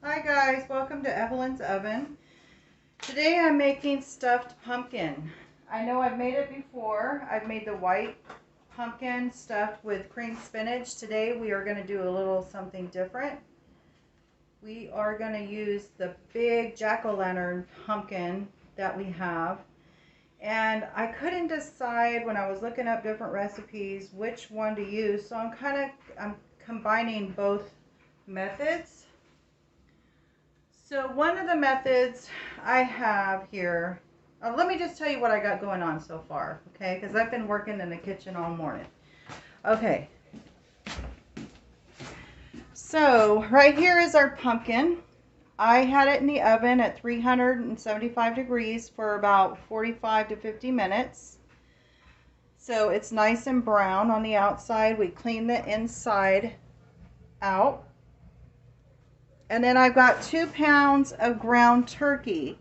Hi guys, welcome to Evelyn's Oven. Today I'm making stuffed pumpkin. I know I've made it before. I've made the white pumpkin stuffed with cream spinach. Today we are going to do a little something different. We are going to use the big jack-o'-lantern pumpkin that we have. And I couldn't decide when I was looking up different recipes which one to use. So I'm combining both methods. So one of the methods I have here, let me just tell you what I got going on so far, okay? Because I've been working in the kitchen all morning. Okay. So right here is our pumpkin. I had it in the oven at 375 degrees for about 45 to 50 minutes. So it's nice and brown on the outside. We clean the inside out. And then I've got 2 pounds of ground turkey.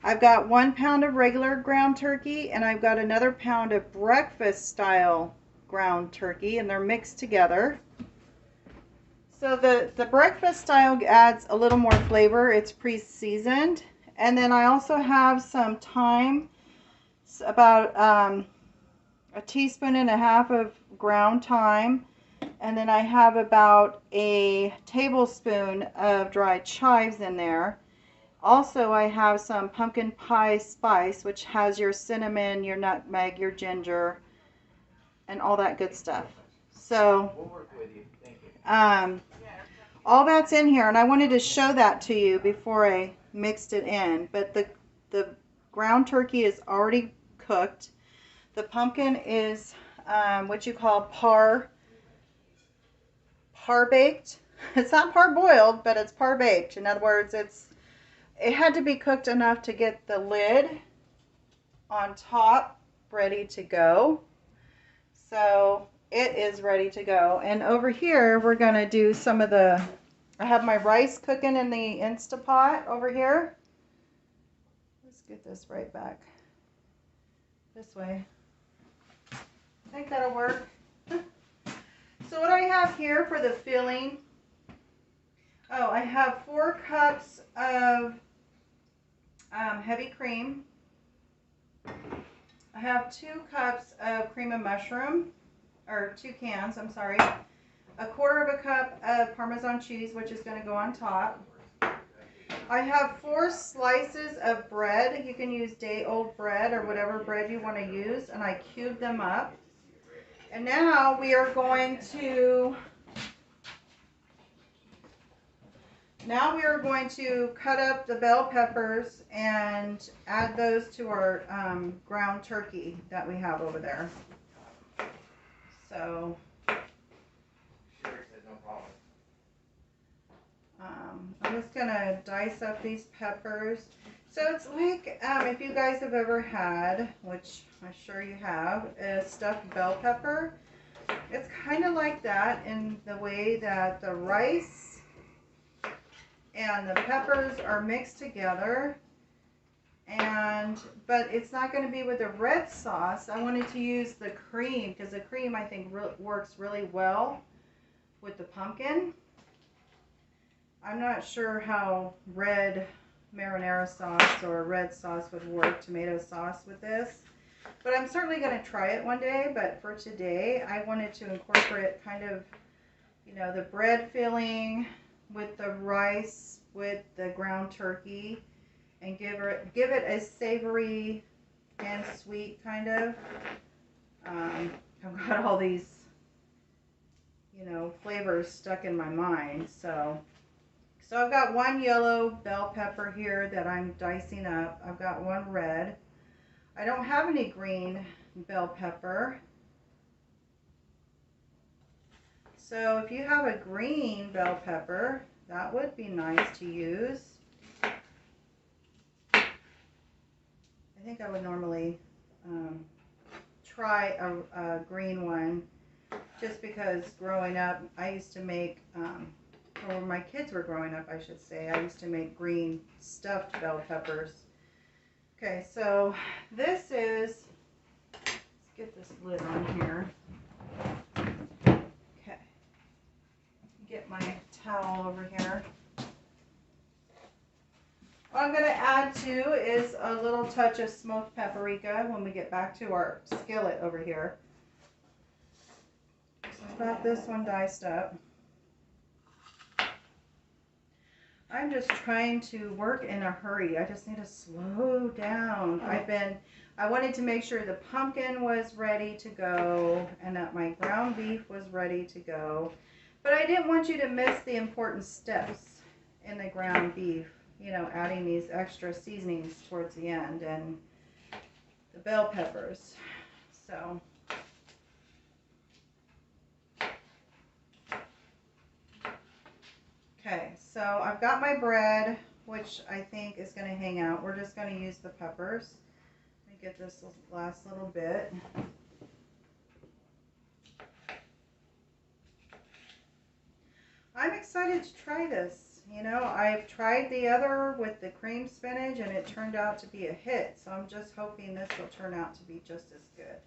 I've got 1 pound of regular ground turkey and I've got another pound of breakfast style ground turkey, and they're mixed together. So the breakfast style adds a little more flavor. It's pre-seasoned. And then I also have some thyme, about a teaspoon and a half of ground thyme. And then I have about a tablespoon of dried chives in there. Also, I have some pumpkin pie spice, which has your cinnamon, your nutmeg, your ginger, and all that good stuff. So, all that's in here, and I wanted to show that to you before I mixed it in. But the ground turkey is already cooked. The pumpkin is what you call par baked. It's not par boiled, but it's par baked. In other words, it had to be cooked enough to get the lid on top ready to go. So it is ready to go. And over here, we're going to do some of I have my rice cooking in the Instapot over here. Let's get this right back this way. I think that'll work. So what I have here for the filling, I have 4 cups of heavy cream. I have 2 cups of cream of mushroom, or 2 cans, I'm sorry. A quarter of a cup of Parmesan cheese, which is going to go on top. I have 4 slices of bread. You can use day-old bread or whatever bread you want to use, and I cubed them up. And now we are going to cut up the bell peppers and add those to our ground turkey that we have over there. So I'm just going to dice up these peppers. So it's like, if you guys have ever had, which I'm sure you have, a stuffed bell pepper. It's kind of like that in the way that the rice and the peppers are mixed together. But it's not going to be with a red sauce. I wanted to use the cream because the cream, I think, works really well with the pumpkin. I'm not sure how red marinara sauce or red sauce would work, tomato sauce, with this. But I'm certainly going to try it one day. But for today, I wanted to incorporate kind of, the bread filling with the rice, with the ground turkey, and give it a savory and sweet kind of. I've got all these, flavors stuck in my mind. So I've got 1 yellow bell pepper here that I'm dicing up. I've got 1 red. I don't have any green bell pepper. So if you have a green bell pepper, that would be nice to use. I think I would normally try a green one, just because growing up, I used to make, or when my kids were growing up, I should say, I used to make green stuffed bell peppers. Okay, so this is, let's get this lid on here. Okay, get my towel over here. I'm going to add to is a little touch of smoked paprika when we get back to our skillet over here. So I've got this one diced up. I'm just trying to work in a hurry. I just need to slow down. I wanted to make sure the pumpkin was ready to go and that my ground beef was ready to go. But I didn't want you to miss the important steps in the ground beef. You know, adding these extra seasonings towards the end and the bell peppers. So. Okay, so I've got my bread, which I think is going to hang out. We're just going to use the peppers. Let me get this last little bit. I'm excited to try this. You know, I've tried the other with the cream spinach and it turned out to be a hit. So I'm just hoping this will turn out to be just as good.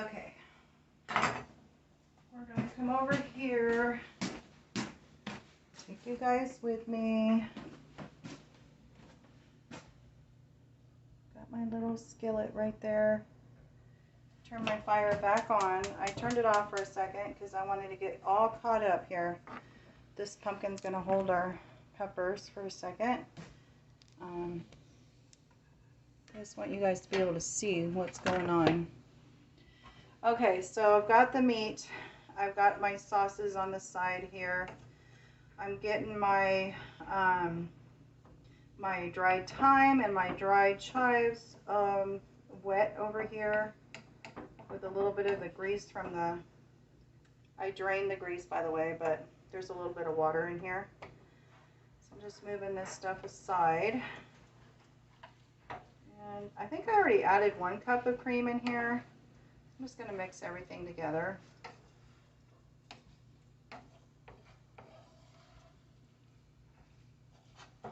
Okay. We're going to come over here. Take you guys with me. Got my little skillet right there. Turn my fire back on. I turned it off for a second because I wanted to get all caught up here. This pumpkin's going to hold our peppers for a second. I just want you guys to be able to see what's going on. Okay, so I've got the meat. I've got my sauces on the side here. I'm getting my my dried thyme and my dried chives wet over here with a little bit of the grease from the, I drained the grease by the way, but there's a little bit of water in here. So I'm just moving this stuff aside. And I think I already added 1 cup of cream in here. I'm just going to mix everything together.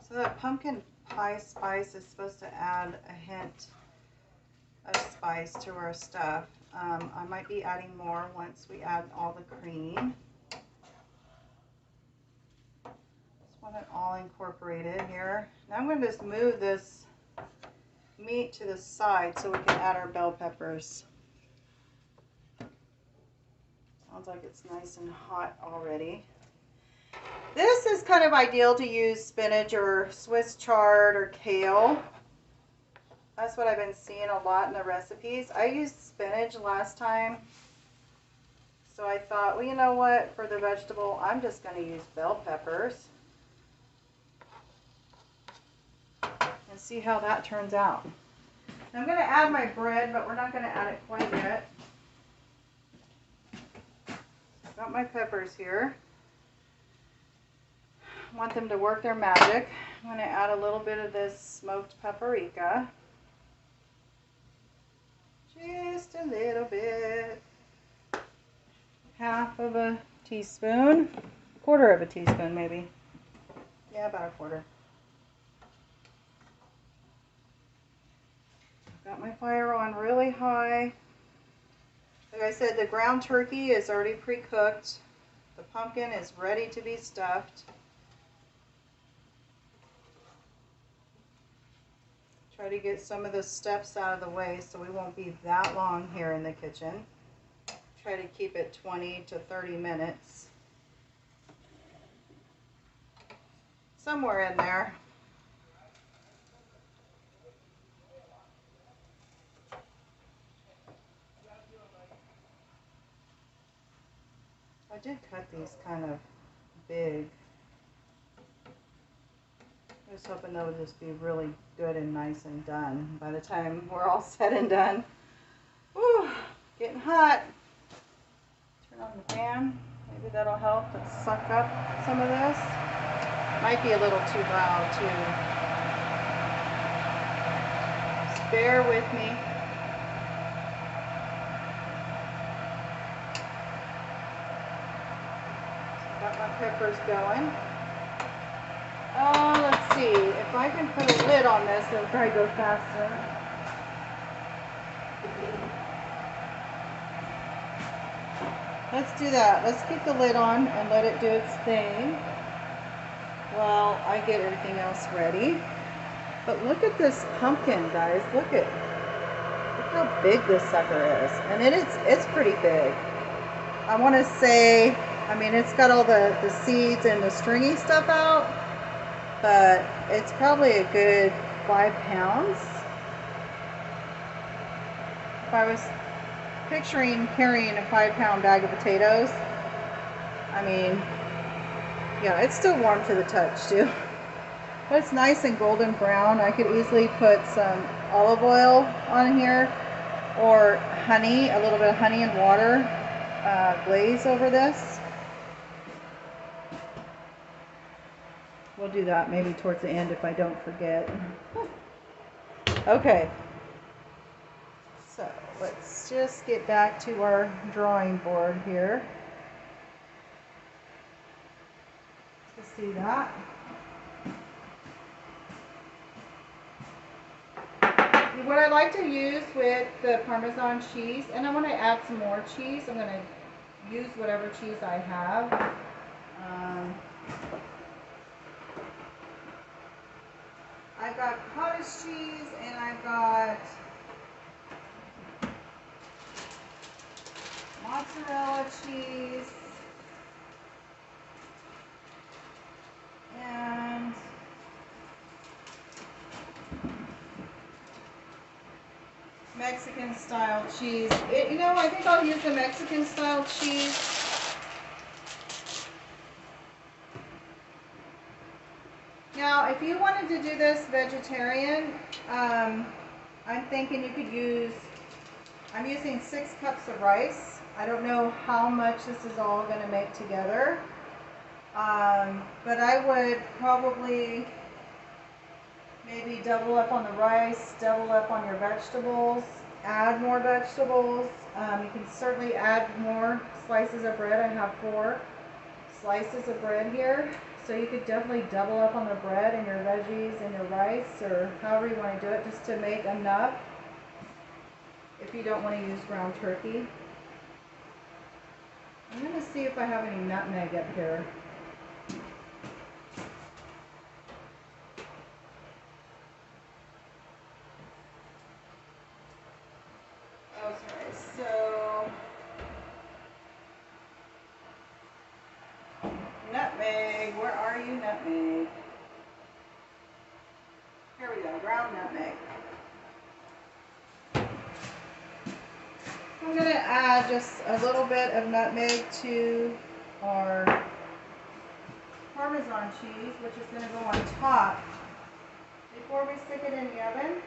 So that pumpkin pie spice is supposed to add a hint of spice to our stuff. I might be adding more once we add all the cream. Just want it all incorporated here. Now I'm going to just move this meat to the side so we can add our bell peppers. Sounds like it's nice and hot already. This is kind of ideal to use spinach or Swiss chard or kale. That's what I've been seeing a lot in the recipes. I used spinach last time. So I thought, well, you know what? For the vegetable, I'm just going to use bell peppers. And see how that turns out. I'm going to add my bread, but we're not going to add it quite yet. Got my peppers here. Want them to work their magic. I'm going to add a little bit of this smoked paprika. Just a little bit. Half of a teaspoon. 1/4 of a teaspoon maybe. Yeah, about 1/4. Got my fire on really high. Like I said, the ground turkey is already pre-cooked. The pumpkin is ready to be stuffed. Try to get some of the steps out of the way so we won't be that long here in the kitchen. Try to keep it 20 to 30 minutes. Somewhere in there. I did cut these kind of big. I was hoping they would just be really good and nice and done by the time we're all said and done. Whew, getting hot. Turn on the fan. Maybe that'll help and suck up some of this. Might be a little too loud too. Just bear with me. Got my peppers going. Let's see, if I can put a lid on this, it'll probably go faster. Let's do that. Let's keep the lid on and let it do its thing while I get everything else ready. But look at this pumpkin, guys. Look how big this sucker is. And it's pretty big. I want to say, I mean, it's got all the seeds and the stringy stuff out, but it's probably a good 5 pounds. If I was picturing carrying a 5-pound bag of potatoes, I mean, yeah, it's still warm to the touch too. But it's nice and golden brown. I could easily put some olive oil on here or honey, a little bit of honey and water glaze over this. We'll do that maybe towards the end if I don't forget. Okay, so let's just get back to our drawing board here to see that. What I like to use with the Parmesan cheese, and I'm going to add some more cheese. I'm going to use whatever cheese I have. I've got cottage cheese and I've got mozzarella cheese and Mexican style cheese. You know, I think I'll use the Mexican style cheese. Now, if you wanted to do this vegetarian, I'm thinking you could use, I'm using 6 cups of rice. I don't know how much this is all going to make together, but I would probably maybe double up on the rice, double up on your vegetables, add more vegetables. You can certainly add more slices of bread. I have 4 slices of bread here. So you could definitely double up on the bread and your veggies and your rice, or however you want to do it, just to make enough if you don't want to use ground turkey. I'm going to see if I have any nutmeg up here. Oh, sorry. So, nutmeg, where are you, nutmeg? Here we go, ground nutmeg. I'm going to add just a little bit of nutmeg to our Parmesan cheese, which is going to go on top before we stick it in the oven.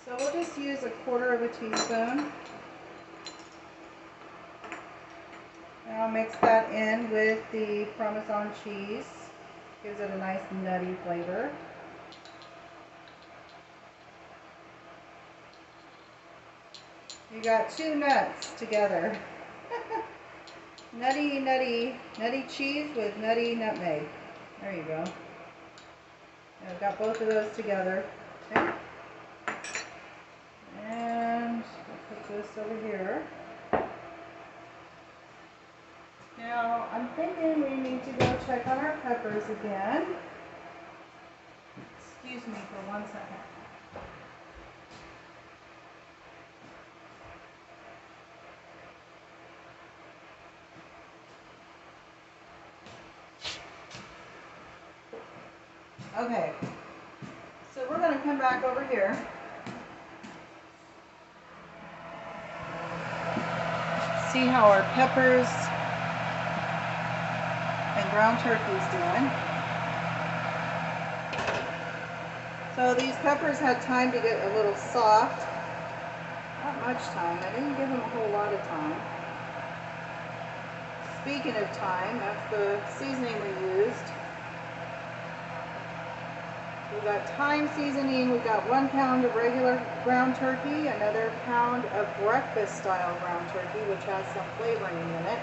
So we'll just use 1/4 teaspoon. And I'll mix that in with the Parmesan cheese. Gives it a nice nutty flavor. You got 2 nuts together. nutty cheese with nutty nutmeg. There you go. I've got both of those together. Okay. And I'll put this over here. Now, I'm thinking we need to go check on our peppers again. Excuse me for 1 second. Okay, so we're going to come back over here. See how our peppers and ground turkey's doing. So these peppers had time to get a little soft. Not much time. I didn't give them a whole lot of time. Speaking of time, that's the seasoning we used. We've got thyme seasoning. We've got 1 pound of regular ground turkey, another pound of breakfast style ground turkey, which has some flavoring in it.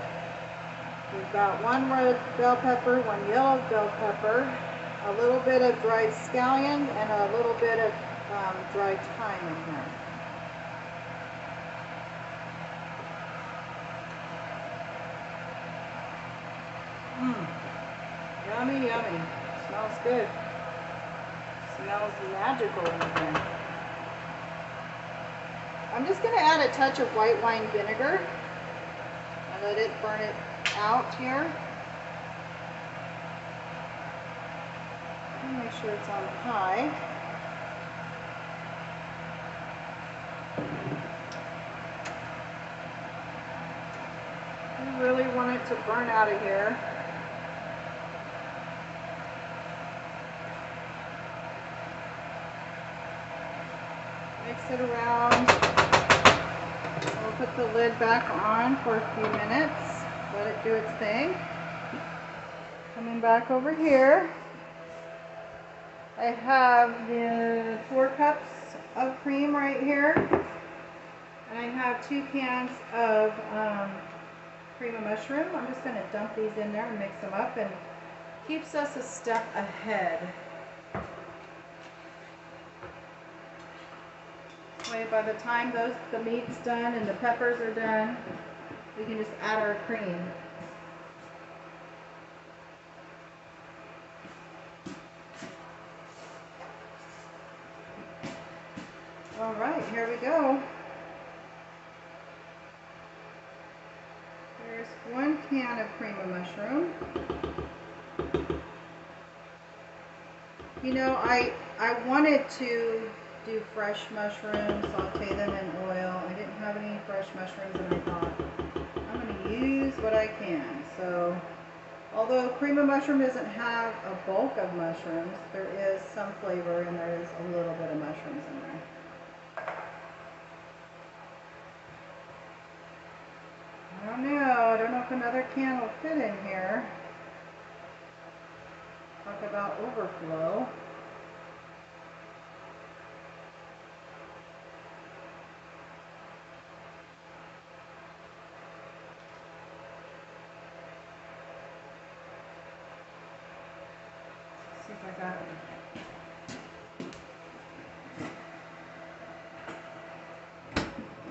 We've got 1 red bell pepper, 1 yellow bell pepper, a little bit of dried scallion, and a little bit of dried thyme in here. Yummy, yummy. Smells good. Smells magical even. I'm just going to add a touch of white wine vinegar and let it burn it out here. Make sure it's on high. I really want it to burn out of here. Mix it around. We'll put the lid back on for a few minutes. Let it do its thing. Coming back over here. I have the 4 cups of cream right here. And I have 2 cans of cream of mushroom. I'm just going to dump these in there and mix them up, and keeps us a step ahead. By the time the meat's done and the peppers are done, we can just add our cream. All right, here we go. There's 1 can of cream of mushroom. You know, I wanted to do fresh mushrooms, saute them in oil. I didn't have any fresh mushrooms, and I thought, I'm going to use what I can. So, although cream of mushroom doesn't have a bulk of mushrooms, there is some flavor and there is a little bit of mushrooms in there. I don't know if another can will fit in here. Talk about overflow. See if I got it.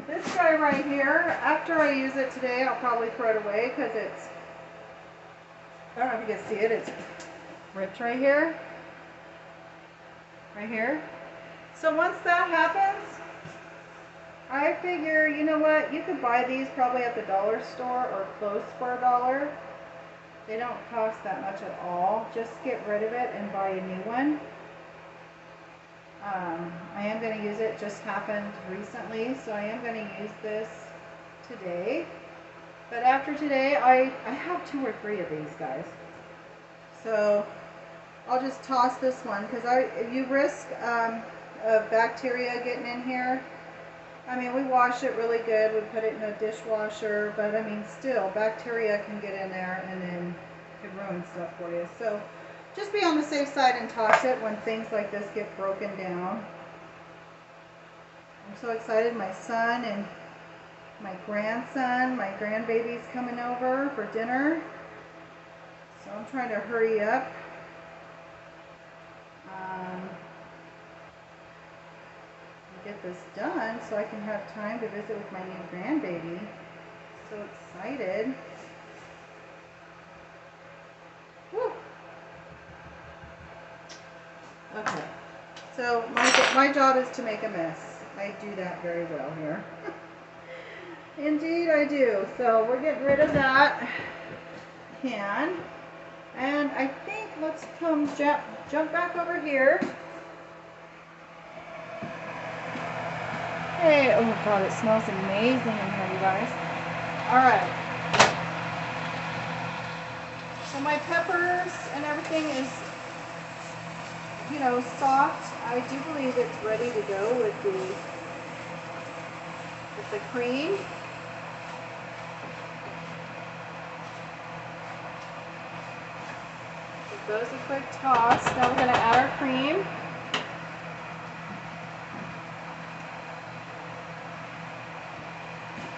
This guy right here, after I use it today, I'll probably throw it away because it's, I don't know if you can see it, it's ripped right here. Right here. So once that happens, I figure, you know what, you could buy these probably at the dollar store or close for $1. They don't cost that much at all. Just get rid of it and buy a new one. I am going to use it, just happened recently, so I am going to use this today. But after today, I have 2 or 3 of these guys. So I'll just toss this one because you risk of bacteria getting in here. I mean, we wash it really good. We put it in a dishwasher, but I mean, still, bacteria can get in there and then could ruin stuff for you. So just be on the safe side and toss it when things like this get broken down. I'm so excited. My son and my grandson, my grandbaby's coming over for dinner. So I'm trying to hurry up. Get this done so I can have time to visit with my new grandbaby. So excited. Woo. Okay, so my job is to make a mess. I do that very well here. Indeed I do. So we're getting rid of that can. And I think let's come jump back over here. Hey, oh God, it smells amazing in here, you guys. All right. So my peppers and everything is, you know, soft. I do believe it's ready to go with the cream. Give those a quick toss. Now we're going to add our cream.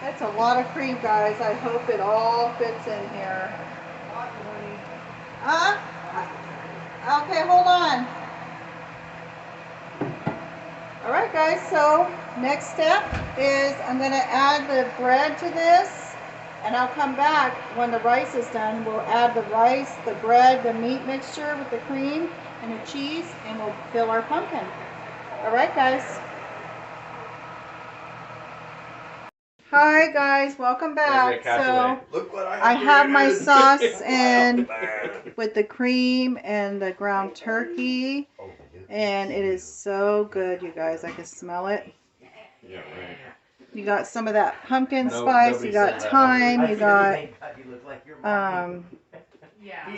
That's a lot of cream, guys. I hope it all fits in here. Okay, hold on. All right, guys, so next step is I'm going to add the bread to this. And I'll come back when the rice is done. We'll add the rice, the bread, the meat mixture with the cream and the cheese, and we'll fill our pumpkin. All right, guys. Hi, guys. Welcome back. So I have my sauce and with the cream and the ground turkey, and it is so good, you guys. I can smell it. Yeah, right. You got some of that pumpkin spice, you got thyme, you got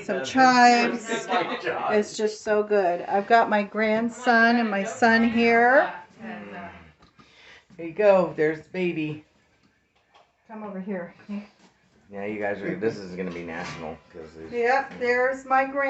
some chives. It's just so good. I've got my grandson and my son here. Here you go. There's baby. Come over here. Yeah, you guys are. This is gonna be national because. Yep, there's my grand.